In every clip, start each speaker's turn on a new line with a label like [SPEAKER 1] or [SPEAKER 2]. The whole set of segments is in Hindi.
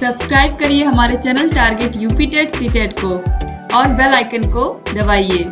[SPEAKER 1] सब्सक्राइब करिए हमारे channel target UP TET CTET को और बेल आइकन को दबाइए।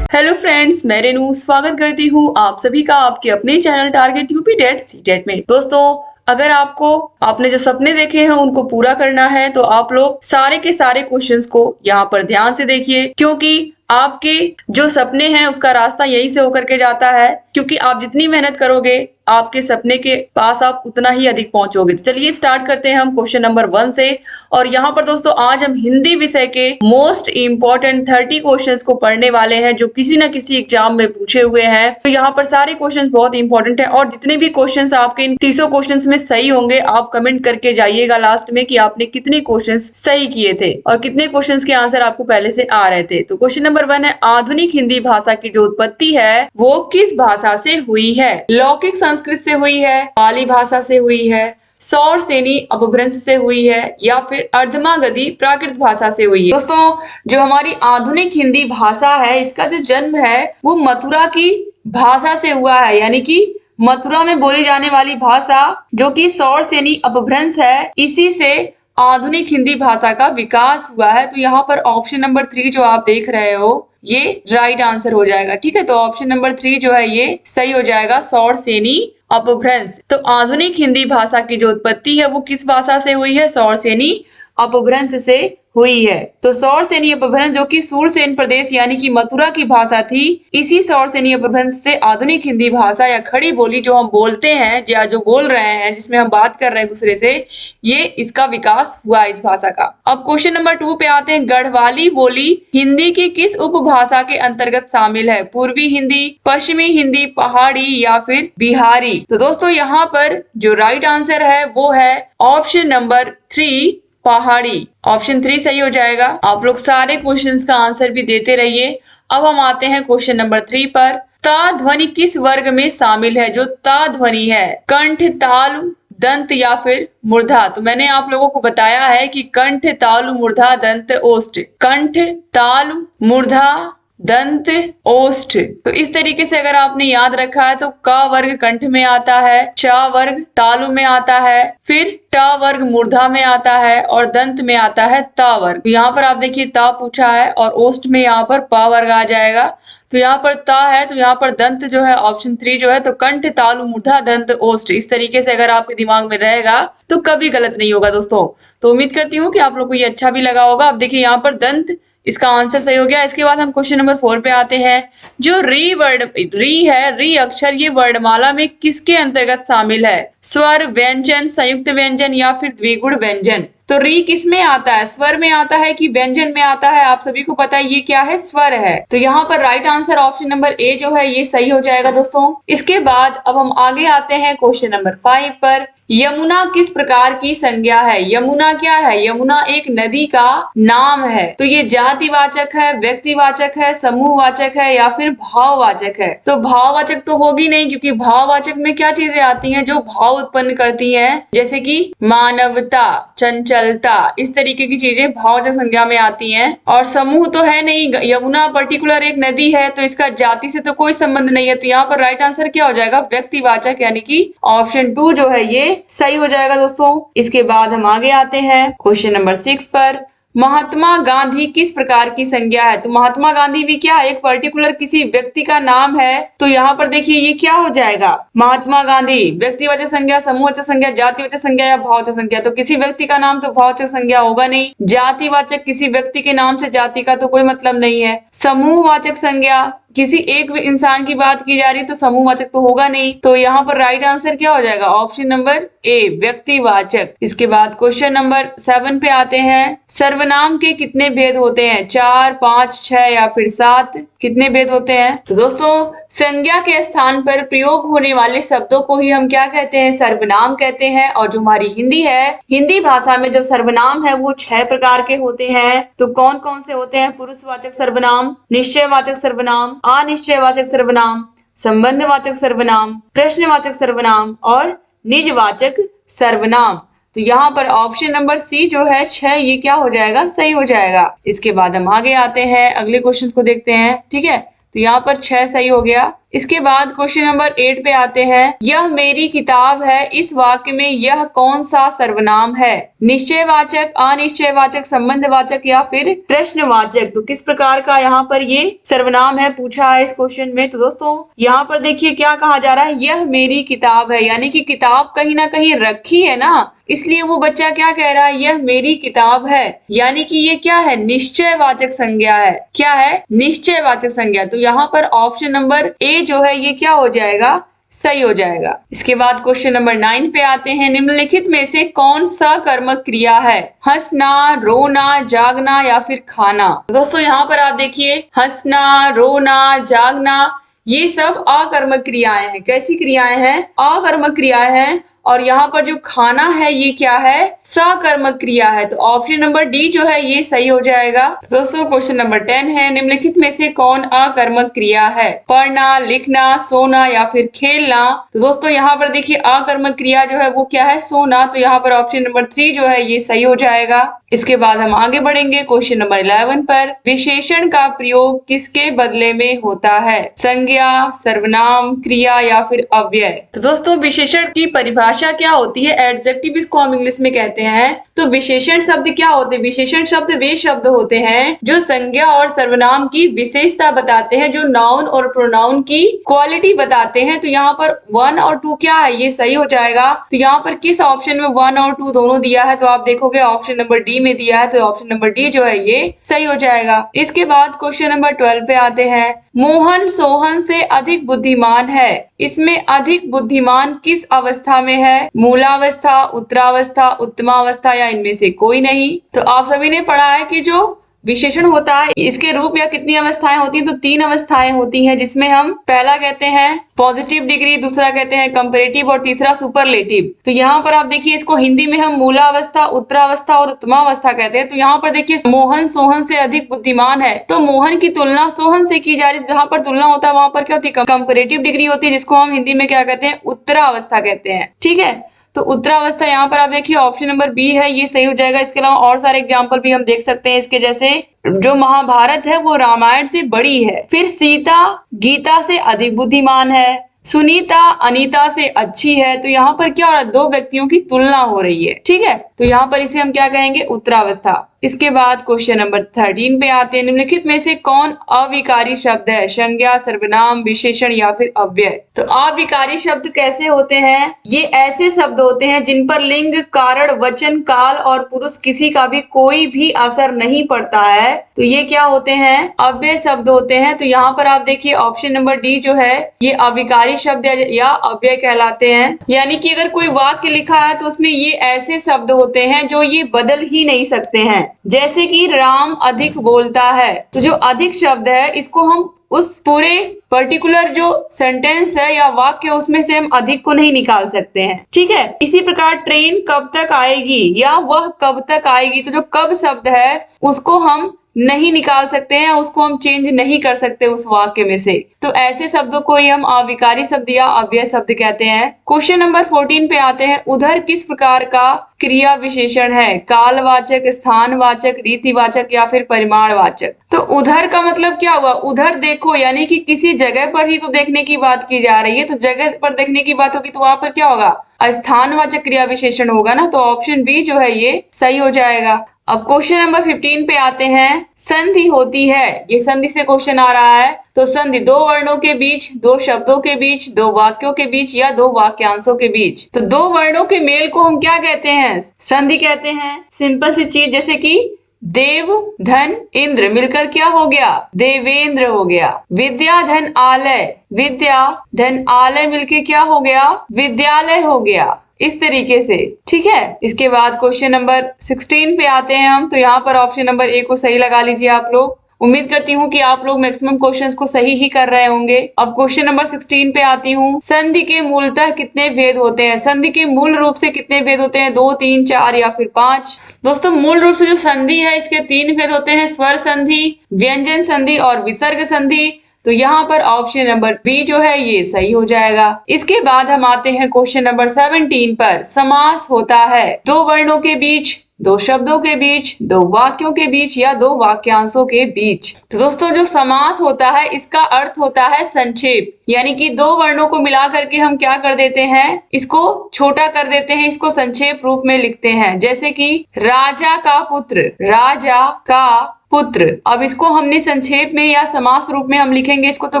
[SPEAKER 2] हेलो फ्रेंड्स, मैं रेनू स्वागत करती हूँ आप सभी का आपके अपने channel target UP TET CTET में। दोस्तों, अगर आपने जो सपने देखे हैं उनको पूरा करना है तो आप लोग सारे के सारे क्वेश्चंस को यहाँ पर ध्यान से देखिए, क्योंकि आपके जो सपने हैं उसका रास्ता यहीं से होकर के जाता है। क्योंकि आप जितनी मेहनत करोगे आपके सपने के पास आप उतना ही अधिक पहुंचोगे। तो चलिए स्टार्ट करते हैं हम क्वेश्चन नंबर 1 से। और यहाँ पर दोस्तों आज हम हिंदी विषय के मोस्ट इम्पोर्टेंट 30 क्वेश्चंस को पढ़ने वाले हैं जो किसी न किसी एग्जाम में पूछे हुए हैं। तो यहाँ पर सारे क्वेश्चंस बहुत इंपॉर्टेंट है और जितने भी क्वेश्चंस आपके इन 30 क्वेश्चंस में सही होंगे आप कमेंट करके जाइएगा लास्ट में कि आपने कितने क्वेश्चंस सही किए थे और कितने क्वेश्चंस के आंसर आपको पहले से आ रहे थे। तो क्वेश्चन नंबर 1 है, आधुनिक हिंदी भाषा की जो उत्पत्ति है वो किस भाषा से हुई है? लौकिक संस्कृत से हुई है, पाली भाषा से हुई है, सौर सेनी अपभ्रंश से हुई है या फिर अर्धमागधी प्राकृत भाषा से हुई है? दोस्तों, जो हमारी आधुनिक हिंदी भाषा है इसका जो जन्म है वो मथुरा की भाषा से हुआ है, यानी कि मथुरा में बोली जाने वाली भाषा जो कि सौर सेनी अपभ्रंश है, इसी से आधुनिक हिंदी भाषा का विकास हुआ है। तो यहाँ पर ऑप्शन नंबर 3 जो आप देख रहे हो ये राइट आंसर हो जाएगा। ठीक है, तो ऑप्शन नंबर 3 जो है ये सही हो जाएगा, सौर सेनी अपभ्रंश। तो आधुनिक हिंदी भाषा की जो उत्पत्ति है वो किस भाषा से हुई है? सौर सेनी अपभ्रंश से हुई है। तो सौर सेनी अपभ्रंश जो कि सूरसेन प्रदेश यानी कि मथुरा की भाषा थी, इसी सौर सेनी अपभ्रंश से आधुनिक हिंदी भाषा या खड़ी बोली जो हम बोलते हैं या जो बोल रहे हैं, जिसमें हम बात कर रहे हैं दूसरे से, ये इसका विकास हुआ इस भाषा का। अब क्वेश्चन नंबर 2 पे आते हैं, गढ़वाली बोली हिंदी की किस उपभाषा के अंतर्गत शामिल है? पूर्वी हिंदी, पश्चिमी हिंदी, पहाड़ी या फिर बिहारी? तो दोस्तों यहाँ पर जो राइट आंसर है वो है ऑप्शन नंबर 3, पहाड़ी। ऑप्शन 3 सही हो जाएगा। आप लोग सारे क्वेश्चंस का आंसर भी देते रहिए। अब हम आते हैं क्वेश्चन नंबर 3 पर। ता ध्वनि किस वर्ग में शामिल है? जो ता ध्वनि है, कंठ, तालु, दंत या फिर मूर्धा? तो मैंने आप लोगों को बताया है कि कंठ, तालु, मूर्धा, दंत, ओष्ठ। कंठ, तालु, मूर्धा, दंत, ओष्ठ। तो इस तरीके से अगर आपने याद रखा है तो क वर्ग कंठ में आता है, च वर्ग तालु में आता है, फिर ट वर्ग मूर्धा में आता है और दंत में आता है त वर्ग। तो यहाँ पर आप देखिए ता पूछा है और ओष्ठ में यहाँ पर प वर्ग आ जाएगा। तो यहाँ पर ता है तो यहाँ पर दंत जो है ऑप्शन 3 जो है, तो कंठ, तालु, मूर्धा, दंत, ओष्ठ। इस तरीके से अगर आपके दिमाग में रहेगा तो कभी गलत नहीं होगा दोस्तों। तो उम्मीद करती हूँ कि आप लोग को ये अच्छा भी लगा होगा। अब देखिए यहाँ पर दंत इसका आंसर सही हो गया। इसके बाद हम क्वेश्चन नंबर 4 पे आते हैं। जो री है, री अक्षर, ये वर्णमाला में किसके अंतर्गत शामिल है? स्वर, व्यंजन, संयुक्त व्यंजन या फिर द्विगुण व्यंजन? तो री किस में आता है? स्वर में आता है कि व्यंजन में आता है? आप सभी को पता है ये क्या है, स्वर है। तो यहाँ पर राइट आंसर ऑप्शन नंबर ए जो है ये सही हो जाएगा दोस्तों। इसके बाद अब हम आगे आते हैं क्वेश्चन नंबर 5 पर। यमुना किस प्रकार की संज्ञा है? यमुना क्या है? यमुना एक नदी का नाम है। तो ये जातिवाचक है, व्यक्तिवाचक है, समूहवाचक है या फिर भाववाचक है? तो भाववाचक तो होगी नहीं, क्योंकि भाववाचक में क्या चीजें आती हैं जो भाव उत्पन्न करती हैं, जैसे कि मानवता, चंचलता, इस तरीके की चीजें भाववाचक संज्ञा में आती हैं। और समूह तो है नहीं, यमुना पर्टिकुलर एक नदी है तो इसका जाति से तो कोई संबंध नहीं है। तो यहाँ पर राइट आंसर क्या हो जाएगा? व्यक्तिवाचक, यानी कि ऑप्शन 2 जो है ये सही हो जाएगा दोस्तों। इसके बाद हम आगे आते हैं क्वेश्चन नंबर 6 पर। महात्मा गांधी किस प्रकार की संज्ञा है? तो महात्मा गांधी भी क्या एक पर्टिकुलर किसी व्यक्ति का नाम है? तो यहाँ पर देखिए ये क्या हो जाएगा? महात्मा गांधी व्यक्तिवाचक संज्ञा, समूहवाचक संज्ञा, जातिवाचक संज्ञा या भाववाचक संज्ञा? तो किसी व्यक्ति का नाम तो भाववाचक संज्ञा होगा नहीं। जातिवाचक किसी व्यक्ति के नाम से जाति का तो कोई मतलब नहीं है। समूहवाचक संज्ञा किसी एक इंसान की बात की जा रही तो समूहवाचक तो होगा नहीं। तो यहाँ पर राइट आंसर क्या हो जाएगा? ऑप्शन नंबर ए, व्यक्तिवाचक। इसके बाद क्वेश्चन नंबर 7 पे आते हैं। सर्वनाम के कितने भेद होते हैं? 4, 5, 6 या फिर 7? कितने भेद होते हैं? तो दोस्तों संज्ञा के स्थान पर प्रयोग होने वाले शब्दों को ही हम क्या कहते हैं? सर्वनाम कहते हैं। और जो हमारी हिंदी है, हिंदी भाषा में जो सर्वनाम है वो 6 प्रकार के होते हैं। तो कौन कौन से होते हैं? पुरुषवाचक सर्वनाम, निश्चयवाचक सर्वनाम, अनिश्चयवाचक सर्वनाम, संबंधवाचक सर्वनाम, प्रश्नवाचक सर्वनाम और निजवाचक सर्वनाम। तो यहाँ पर ऑप्शन नंबर सी जो है 6, ये क्या हो जाएगा? सही हो जाएगा। इसके बाद हम आगे आते हैं, अगले क्वेश्चन को देखते हैं। ठीक है, तो यहाँ पर 6 सही हो गया। इसके बाद क्वेश्चन नंबर 8 पे आते हैं। यह मेरी किताब है, इस वाक्य में यह कौन सा सर्वनाम है? निश्चयवाचक, अनिश्चयवाचक, संबंधवाचक या फिर प्रश्नवाचक? तो किस प्रकार का यहाँ पर ये सर्वनाम है पूछा है इस क्वेश्चन में। तो दोस्तों यहाँ पर देखिए क्या कहा जा रहा है, यह मेरी किताब है, यानी कि किताब कहीं ना कहीं रखी है ना, इसलिए वो बच्चा क्या कह रहा है, यह मेरी किताब है, यानी कि ये क्या है, निश्चयवाचक संज्ञा है। क्या है? निश्चयवाचक संज्ञा। तो यहाँ पर ऑप्शन नंबर ए जो है ये क्या हो जाएगा, सही हो जाएगा। इसके बाद क्वेश्चन नंबर 9 पे आते हैं। निम्नलिखित में से कौन सा कर्मक क्रिया है? हंसना, रोना, जागना या फिर खाना? दोस्तों यहाँ पर आप देखिए, हंसना, रोना, जागना ये सब अकर्मक क्रियाएं हैं। कैसी क्रियाएं हैं? अकर्मक क्रियाएं हैं। और यहाँ पर जो खाना है ये क्या है, सकर्मक क्रिया है। तो ऑप्शन नंबर डी जो है ये सही हो जाएगा। दोस्तों क्वेश्चन नंबर 10 है। निम्नलिखित में से कौन अकर्मक क्रिया है? पढ़ना, लिखना, सोना या फिर खेलना? तो दोस्तों यहाँ पर देखिए अकर्मक क्रिया जो है वो क्या है, सोना। तो यहाँ पर ऑप्शन नंबर 3 जो है ये सही हो जाएगा। इसके बाद हम आगे बढ़ेंगे क्वेश्चन नंबर 11 पर। विशेषण का प्रयोग किसके बदले में होता है? संज्ञा, सर्वनाम, क्रिया या फिर अव्यय? तो दोस्तों विशेषण की परिभाषा क्या होती है? एडजेक्टिव इसको हम इंग्लिश में कहते हैं। तो विशेषण शब्द क्या होते हैं? विशेषण शब्द वे शब्द होते हैं जो संज्ञा और सर्वनाम की विशेषता बताते हैं, जो नाउन और प्रोनाउन की क्वालिटी बताते हैं। तो यहाँ पर 1 और 2 क्या है, ये सही हो जाएगा। तो यहाँ पर किस ऑप्शन में 1 और 2 दोनों दिया है? तो आप देखोगे ऑप्शन नंबर डी में दिया है, तो ऑप्शन नंबर डी जो है ये सही हो जाएगा। इसके बाद क्वेश्चन नंबर 12 पे आते हैं। मोहन सोहन से अधिक बुद्धिमान है, इसमें अधिक बुद्धिमान किस अवस्था में है? मूलावस्था, उत्तरावस्था, उत्तमावस्था या इनमें से कोई नहीं? तो आप सभी ने पढ़ा है कि जो विशेषण होता है इसके रूप या कितनी अवस्थाएं होती हैं? तो 3 अवस्थाएं होती हैं, जिसमें हम पहला कहते हैं पॉजिटिव डिग्री, दूसरा कहते हैं कंपैरेटिव और तीसरा सुपरलेटिव। तो यहाँ पर आप देखिए इसको हिंदी में हम मूलावस्था, उत्तरावस्था और उत्तमावस्था कहते हैं। तो यहाँ पर देखिए मोहन सोहन से अधिक बुद्धिमान है, तो मोहन की तुलना सोहन से की जा रही है। जहाँ पर तुलना होता है वहां पर क्या होती है, कंपैरेटिव डिग्री होती है, जिसको हम हिंदी में क्या कहते हैं, उत्तरावस्था कहते हैं। ठीक है, तो उत्तरावस्था यहाँ पर आप देखिए ऑप्शन नंबर बी है, ये सही हो जाएगा। इसके अलावा और सारे एग्जाम्पल भी हम देख सकते हैं इसके, जैसे जो महाभारत है वो रामायण से बड़ी है, फिर सीता गीता से अधिक बुद्धिमान है, सुनीता अनीता से अच्छी है। तो यहाँ पर क्या हो रहा है, 2 व्यक्तियों की तुलना हो रही है। ठीक है, तो यहाँ पर इसे हम क्या कहेंगे, उत्तरावस्था। इसके बाद क्वेश्चन नंबर 13 पे आते हैं। निम्नलिखित में से कौन अविकारी शब्द है? संज्ञा, सर्वनाम, विशेषण या फिर अव्यय? तो अविकारी शब्द कैसे होते हैं? ये ऐसे शब्द होते हैं जिन पर लिंग, कारण, वचन, काल और पुरुष किसी का भी कोई भी असर नहीं पड़ता है। तो ये क्या होते हैं, अव्यय शब्द होते हैं। तो यहाँ पर आप देखिए ऑप्शन नंबर डी जो है ये अविकारी शब्द या अव्यय कहलाते हैं। यानी कि अगर कोई वाक्य लिखा है तो उसमें ये ऐसे शब्द होते हैं जो ये बदल ही नहीं सकते हैं। जैसे कि राम अधिक बोलता है, तो जो अधिक शब्द है इसको हम उस पूरे पर्टिकुलर जो सेंटेंस है या वाक्य उसमें से हम अधिक को नहीं निकाल सकते हैं। ठीक है, इसी प्रकार ट्रेन कब तक आएगी या वह कब तक आएगी, तो जो कब शब्द है उसको हम नहीं निकाल सकते हैं, उसको हम चेंज नहीं कर सकते उस वाक्य में से। तो ऐसे शब्दों को ही हम अविकारी शब्द या अव्यय शब्द कहते हैं। क्वेश्चन नंबर 14 पे आते हैं। उधर किस प्रकार का क्रिया विशेषण है? कालवाचक, स्थानवाचक, रीतिवाचक या फिर परिमाणवाचक? तो उधर का मतलब क्या हुआ, उधर देखो, यानी कि किसी जगह पर ही तो देखने की बात की जा रही है। तो जगह पर देखने की बात होगी तो वहां पर क्या होगा, स्थानवाचक क्रिया विशेषण होगा ना। तो ऑप्शन बी जो है ये सही हो जाएगा। अब क्वेश्चन नंबर 15 पे आते हैं। संधि होती है, ये संधि से क्वेश्चन आ रहा है। तो संधि 2 वर्णों के बीच, 2 शब्दों के बीच, 2 वाक्यों के बीच या 2 वाक्यांशों के बीच। तो 2 वर्णों के मेल को हम क्या कहते हैं, संधि कहते हैं। सिंपल सी चीज, जैसे कि देव धन इंद्र मिलकर क्या हो गया, देवेंद्र हो गया। विद्या धन आलय, विद्या धन आलय मिलके क्या हो गया, विद्यालय हो गया। इस तरीके से। ठीक है, इसके बाद क्वेश्चन नंबर 16 पे आते हैं हम। तो यहाँ पर ऑप्शन नंबर ए को सही लगा लीजिए आप लोग। उम्मीद करती हूँ कि आप लोग मैक्सिमम क्वेश्चंस को सही ही कर रहे होंगे। अब क्वेश्चन नंबर 16 पे आती हूँ। संधि के मूलतः कितने भेद होते हैं? संधि के मूल रूप से कितने भेद होते हैं? 2, 3, 4 या फिर 5? दोस्तों मूल रूप से जो संधि है इसके 3 भेद होते हैं, स्वर संधि, व्यंजन संधि और विसर्ग संधि। तो यहाँ पर ऑप्शन नंबर बी जो है ये सही हो जाएगा। इसके बाद हम आते हैं क्वेश्चन नंबर 17 पर। समास होता है 2 वर्णों के बीच, दो शब्दों के बीच, दो वाक्यों के बीच या दो वाक्यांशों के बीच। तो दोस्तों जो समास होता है इसका अर्थ होता है संक्षेप, यानी कि दो वर्णों को मिला करके हम क्या कर देते हैं, इसको छोटा कर देते हैं, इसको संक्षेप रूप में लिखते हैं। जैसे कि राजा का पुत्र, राजा का पुत्र। अब इसको हमने संक्षेप में या समास रूप में हम लिखेंगे, इसको तो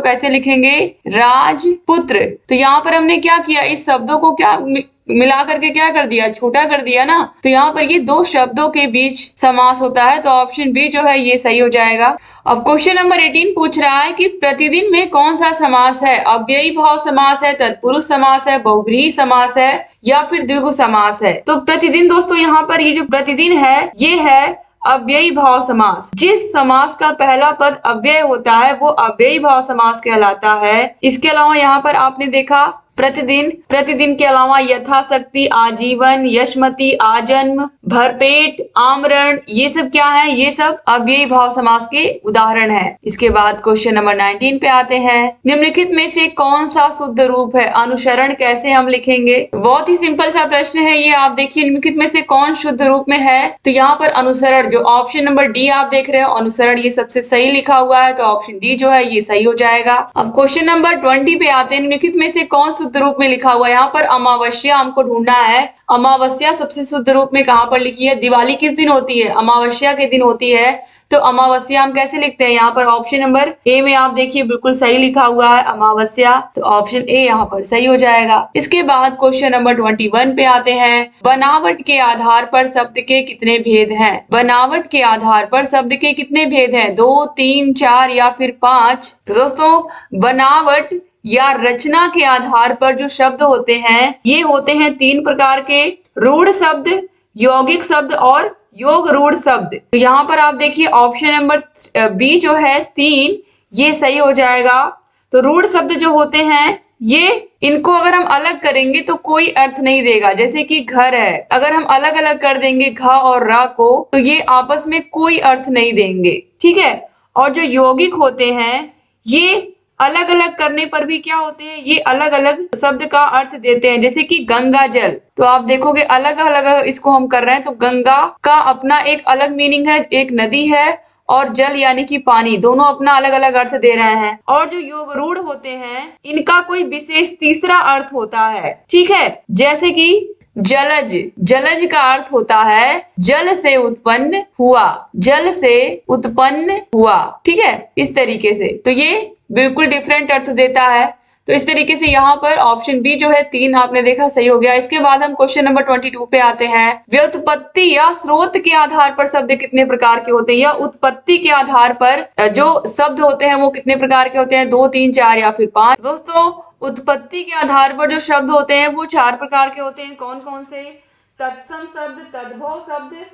[SPEAKER 2] कैसे लिखेंगे, राजपुत्र। तो यहाँ पर हमने क्या किया, इस शब्दों को क्या मिला करके क्या कर दिया, छोटा कर दिया ना। तो यहाँ पर ये दो शब्दों के बीच समास होता है, तो ऑप्शन बी जो है ये सही हो जाएगा। अब क्वेश्चन नंबर 18 पूछ रहा है कि प्रतिदिन में कौन सा समास है, अव्ययी भाव समास है, तत्पुरुष समास है, बहुव्रीहि समास है या फिर द्विगु समास है। तो प्रतिदिन दोस्तों यहाँ पर ये जो प्रतिदिन है ये है अव्ययी भाव समास। जिस समास का पहला पद अव्यय होता है वो अव्ययी भाव समास कहलाता है। इसके अलावा यहाँ पर आपने देखा प्रतिदिन, प्रतिदिन के अलावा यथाशक्ति, आजीवन, यशमति, आजन्म, भरपेट, आमरण, ये सब क्या है, ये सब अव्ययी भाव समास के उदाहरण है। इसके बाद क्वेश्चन नंबर 19 पे आते हैं। निम्नलिखित में से कौन सा शुद्ध रूप है, अनुसरण कैसे हम लिखेंगे। बहुत ही सिंपल सा प्रश्न है ये, आप देखिए निम्नलिखित में से कौन शुद्ध रूप में है, तो यहाँ पर अनुसरण, जो ऑप्शन नंबर डी आप देख रहे हो अनुसरण, ये सबसे सही लिखा हुआ है, तो ऑप्शन डी जो है ये सही हो जाएगा। अब क्वेश्चन नंबर 20 पे आते हैं। निम्नलिखित में से कौन शुद्ध रूप में लिखा हुआ है, यहाँ पर अमावस्या हमको ढूंढना है। अमावस्या सबसे शुद्ध रूप में कहाँ पर लिखी है, दिवाली किस दिन होती है, अमावस्या के दिन होती है। तो अमावस्या हम कैसे लिखते हैं, यहाँ पर ऑप्शन नंबर ए में आप देखिए बिल्कुल सही लिखा हुआ है अमावस्या, तो ऑप्शन ए यहाँ पर सही हो जाएगा। इसके बाद क्वेश्चन नंबर 21 पे आते हैं। बनावट के आधार पर शब्द के कितने भेद हैं, बनावट के आधार पर शब्द के कितने भेद हैं, 2, 3, 4 या फिर 5। तो दोस्तों बनावट या रचना के आधार पर जो शब्द होते हैं ये होते हैं 3 प्रकार के, रूढ़ शब्द, यौगिक शब्द और योग रूढ़ शब्द। तो यहाँ पर आप देखिए ऑप्शन नंबर बी जो है 3 ये सही हो जाएगा। तो रूढ़ शब्द जो होते हैं ये, इनको अगर हम अलग करेंगे तो कोई अर्थ नहीं देगा। जैसे कि घर है, अगर हम अलग अलग कर देंगे घ और र को तो ये आपस में कोई अर्थ नहीं देंगे, ठीक है। और जो यौगिक होते हैं ये अलग अलग करने पर भी क्या होते हैं, ये अलग अलग शब्द का अर्थ देते हैं। जैसे कि गंगा जल, तो आप देखोगे अलग अलग इसको हम कर रहे हैं, तो गंगा का अपना एक अलग मीनिंग है, एक नदी है, और जल यानी कि पानी, दोनों अपना अलग अलग अर्थ दे रहे हैं। और जो योग रूढ़ होते हैं इनका कोई विशेष तीसरा अर्थ होता है, ठीक है। जैसे कि जलज, जलज का अर्थ होता है जल से उत्पन्न हुआ, जल से उत्पन्न हुआ, ठीक है, इस तरीके से। तो ये बिल्कुल डिफरेंट अर्थ देता है। तो इस तरीके से यहाँ पर ऑप्शन बी जो है 3 आपने देखा सही हो गया। इसके बाद हम क्वेश्चन नंबर 22 पे आते हैं। व्युत्पत्ति या स्रोत के आधार पर शब्द कितने प्रकार के होते हैं, या उत्पत्ति के आधार पर जो शब्द होते हैं वो कितने प्रकार के होते हैं, 2, 3, 4 या फिर 5। दोस्तों उत्पत्ति के आधार पर जो शब्द होते हैं वो 4 प्रकार के होते हैं। कौन कौन से, तत्सम शब्द, तद्भव शब्द,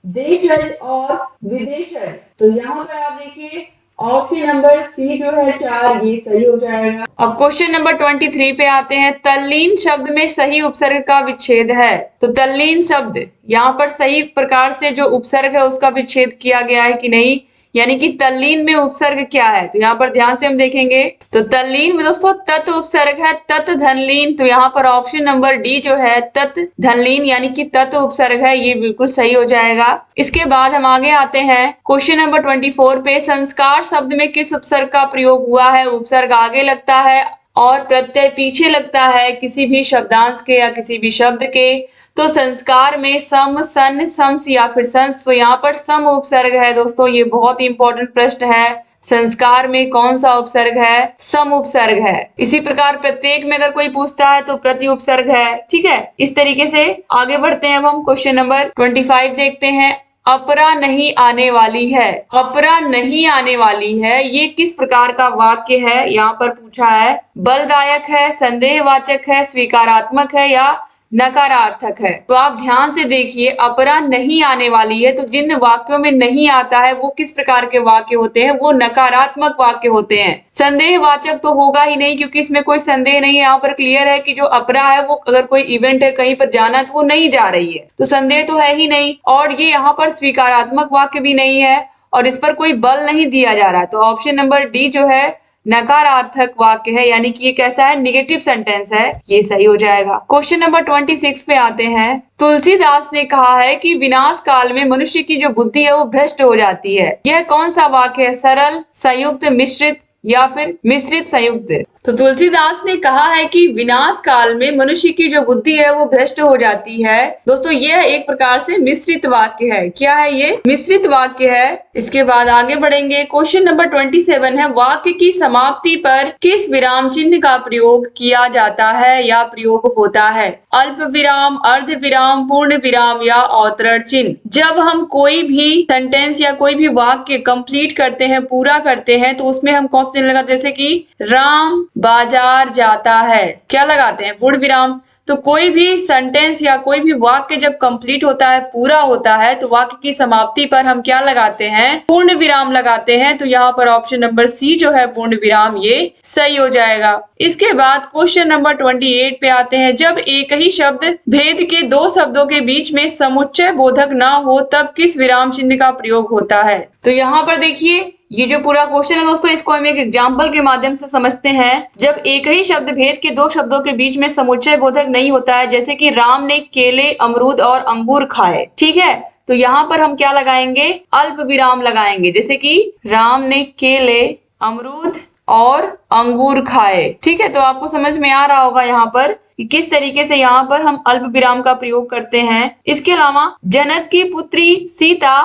[SPEAKER 2] देशज और विदेशज। तो यहाँ पर आप देखिए ऑप्शन नंबर सी जो है 4 ये सही हो जाएगा। अब क्वेश्चन नंबर 23 पे आते हैं। तल्लीन शब्द में सही उपसर्ग का विच्छेद है। तो तल्लीन शब्द यहाँ पर सही प्रकार से जो उपसर्ग है उसका विच्छेद किया गया है कि नहीं, यानी कि तल्लीन में उपसर्ग क्या है, तो यहाँ पर ध्यान से हम देखेंगे। तो तल्लीन में दोस्तों तत् उपसर्ग है, तत् धनलीन। तो यहाँ पर ऑप्शन नंबर डी जो है तत् धनलीन यानी कि तत् उपसर्ग है, ये बिल्कुल सही हो जाएगा। इसके बाद हम आगे आते हैं क्वेश्चन नंबर 24 पे। संस्कार शब्द में किस उपसर्ग का प्रयोग हुआ है, उपसर्ग आगे लगता है और प्रत्यय पीछे लगता है किसी भी शब्दांश के या किसी भी शब्द के। तो संस्कार में सम, सन, सम्स या फिर संस। तो यहाँ पर सम उपसर्ग है दोस्तों, ये बहुत ही इंपॉर्टेंट प्रश्न है। संस्कार में कौन सा उपसर्ग है, सम उपसर्ग है। इसी प्रकार प्रत्येक में अगर कोई पूछता है तो प्रति उपसर्ग है, ठीक है। इस तरीके से आगे बढ़ते हैं। अब हम क्वेश्चन नंबर 25 देखते हैं। अपरा नहीं आने वाली है, अपरा नहीं आने वाली है, ये किस प्रकार का वाक्य है, यहाँ पर पूछा है। बलदायक है, संदेहवाचक है, स्वीकारात्मक है या नकारार्थक है। तो आप ध्यान से देखिए, अपरा नहीं आने वाली है, तो जिन वाक्यों में नहीं आता है वो किस प्रकार के वाक्य होते हैं, वो नकारात्मक वाक्य होते हैं। संदेहवाचक तो होगा ही नहीं, क्योंकि इसमें कोई संदेह नहीं है। यहाँ पर क्लियर है कि जो अपरा है वो अगर कोई इवेंट है कहीं पर जाना तो वो नहीं जा रही है, तो संदेह तो है ही नहीं। और ये यहाँ पर स्वीकारात्मक वाक्य भी नहीं है और इस पर कोई बल नहीं दिया जा रहा है। तो ऑप्शन नंबर डी जो है नकारार्थक वाक्य है, यानी कि ये कैसा है, निगेटिव सेंटेंस है, ये सही हो जाएगा। क्वेश्चन नंबर 26 पे आते हैं। तुलसीदास ने कहा है कि विनाश काल में मनुष्य की जो बुद्धि है वो भ्रष्ट हो जाती है। यह कौन सा वाक्य है? सरल, संयुक्त, मिश्रित या फिर मिश्रित संयुक्त? तो तुलसीदास ने कहा है कि विनाश काल में मनुष्य की जो बुद्धि है वो भ्रष्ट हो जाती है। दोस्तों यह एक प्रकार से मिश्रित वाक्य है। क्या है ये? मिश्रित वाक्य है। इसके बाद आगे बढ़ेंगे। क्वेश्चन नंबर 27 है, वाक्य की समाप्ति पर किस विराम चिन्ह का प्रयोग किया जाता है या प्रयोग होता है? अल्प विराम, अर्ध विराम, पूर्ण विराम या अवतरण चिन्ह। जब हम कोई भी सेंटेंस या कोई भी वाक्य कंप्लीट करते हैं, पूरा करते हैं, तो उसमें हम कौन सा चिन्ह लगाते हैं? जैसे कि राम बाजार जाता है, क्या लगाते हैं? पूर्ण विराम। तो कोई भी सेंटेंस या कोई भी वाक्य जब कंप्लीट होता है, पूरा होता है, तो वाक्य की समाप्ति पर हम क्या लगाते हैं? पूर्ण विराम लगाते हैं। तो यहाँ पर ऑप्शन नंबर सी जो है पूर्ण विराम, ये सही हो जाएगा। इसके बाद क्वेश्चन नंबर 28 पे आते हैं। जब एक ही शब्द भेद के दो शब्दों के बीच में समुच्चय बोधक ना हो, तब किस विराम चिन्ह का प्रयोग होता है? तो यहाँ पर देखिए, ये जो पूरा क्वेश्चन है दोस्तों, इसको हम एक एग्जाम्पल के माध्यम से समझते हैं। जब एक ही शब्द भेद के दो शब्दों के बीच में समुच्चय बोधक नहीं होता है, जैसे कि राम ने केले, अमरूद और अंगूर खाए, ठीक है, तो यहाँ पर हम क्या लगाएंगे? अल्प विराम लगाएंगे। जैसे कि राम ने केले, अमरूद और अंगूर खाए, ठीक है। तो आपको समझ में आ रहा होगा यहाँ पर कि किस तरीके से यहाँ पर हम अल्प विराम का प्रयोग करते हैं। इसके अलावा जनक की पुत्री सीता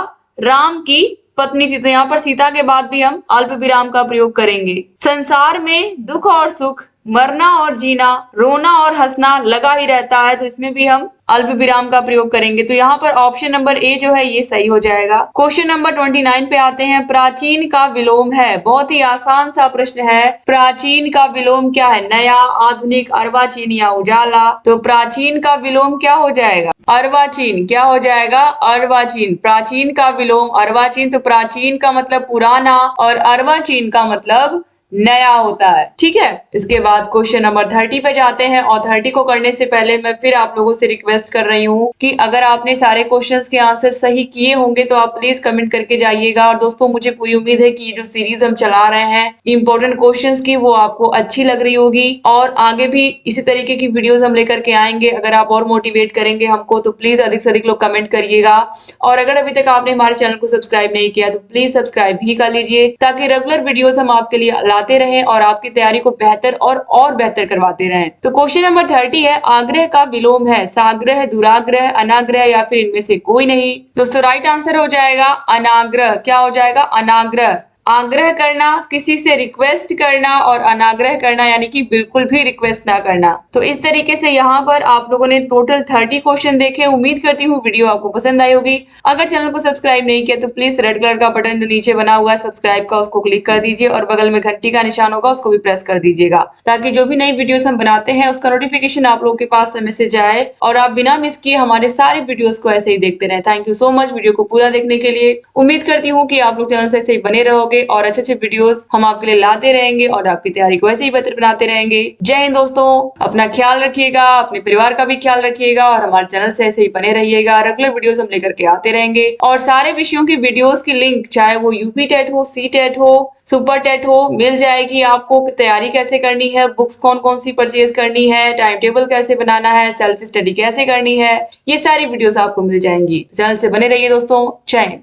[SPEAKER 2] राम की पत्नी थी, तो यहाँ पर सीता के बाद भी हम अल्प विराम का प्रयोग करेंगे। संसार में दुख और सुख, मरना और जीना, रोना और हंसना लगा ही रहता है, तो इसमें भी हम अल्प विराम का प्रयोग करेंगे। तो यहाँ पर ऑप्शन नंबर ए जो है ये सही हो जाएगा। क्वेश्चन नंबर 29 पे आते हैं। प्राचीन का विलोम है, बहुत ही आसान सा प्रश्न है। प्राचीन का विलोम क्या है? नया, आधुनिक, अर्वाचीन या उजाला? तो प्राचीन का विलोम क्या हो जाएगा? अर्वाचीन। क्या हो जाएगा? अर्वाचीन। प्राचीन का विलोम अर्वाचीन। तो प्राचीन का मतलब पुराना और अर्वाचीन का मतलब नया होता है, ठीक है। इसके बाद क्वेश्चन नंबर 30 पे जाते हैं और 30 को करने से पहले मैं फिर आप लोगों से रिक्वेस्ट कर रही हूँ कि अगर आपने सारे क्वेश्चंस के आंसर सही किए होंगे तो आप प्लीज कमेंट करके जाइएगा। और दोस्तों मुझे पूरी उम्मीद है कि जो सीरीज हम चला रहे हैं इंपॉर्टेंट क्वेश्चंस की, वो आपको अच्छी लग रही होगी और आगे भी इसी तरीके की वीडियोज हम लेकर के आएंगे। अगर आप और मोटिवेट करेंगे हमको तो प्लीज अधिक से अधिक लोग कमेंट करिएगा। और अगर अभी तक आपने हमारे चैनल को सब्सक्राइब नहीं किया तो प्लीज सब्सक्राइब भी कर लीजिए, ताकि रेगुलर वीडियोस हम आपके लिए लाते रहें और आपकी तैयारी को बेहतर और बेहतर करवाते रहें। तो क्वेश्चन नंबर 30 है, आग्रह का विलोम है साग्रह, दुराग्रह, अनाग्रह या फिर इनमें से कोई नहीं? दोस्तों राइट आंसर हो जाएगा अनाग्रह। क्या हो जाएगा? अनाग्रह। आग्रह करना, किसी से रिक्वेस्ट करना, और अनाग्रह करना यानी कि बिल्कुल भी रिक्वेस्ट ना करना। तो इस तरीके से यहाँ पर आप लोगों ने टोटल 30 क्वेश्चन देखे। उम्मीद करती हूँ वीडियो आपको पसंद आई होगी। अगर चैनल को सब्सक्राइब नहीं किया तो प्लीज रेड कलर का बटन जो नीचे बना हुआ है सब्सक्राइब का, उसको क्लिक कर दीजिए और बगल में घंटी का निशान होगा उसको भी प्रेस कर दीजिएगा, ताकि जो भी नई वीडियोस हम बनाते हैं उसका नोटिफिकेशन आप लोगों के पास मैसेज आए और आप बिना मिस किए हमारे सारे वीडियोस को ऐसे ही देखते रहे। Thank you so much video को पूरा देखने के लिए। उम्मीद करती हूँ कि आप लोग चैनल से ऐसे ही बने रहोगे और अच्छे अच्छे वीडियोस हम आपके लिए लाते रहेंगे और आपकी तैयारी को ऐसे ही बेहतर बनाते रहेंगे। जय हिंद दोस्तों, अपना ख्याल रखिएगा, अपने परिवार का भी ख्याल रखिएगा और हमारे चैनल से ऐसे ही बने रहिएगा। रेगुलर वीडियोस हम लेकर के आते रहेंगे और सारे विषयों की वीडियोस की लिंक, चाहे वो यूपी टेट हो, सी टेट हो, सुपर टेट हो, मिल जाएगी आपको। तैयारी कैसे करनी है, बुक्स कौन कौन सी परचेज करनी है, टाइम टेबल कैसे बनाना है, सेल्फ स्टडी कैसे करनी है, ये सारी वीडियोस आपको मिल जाएंगी। चैनल से बने रहिए दोस्तों। जय हिंद।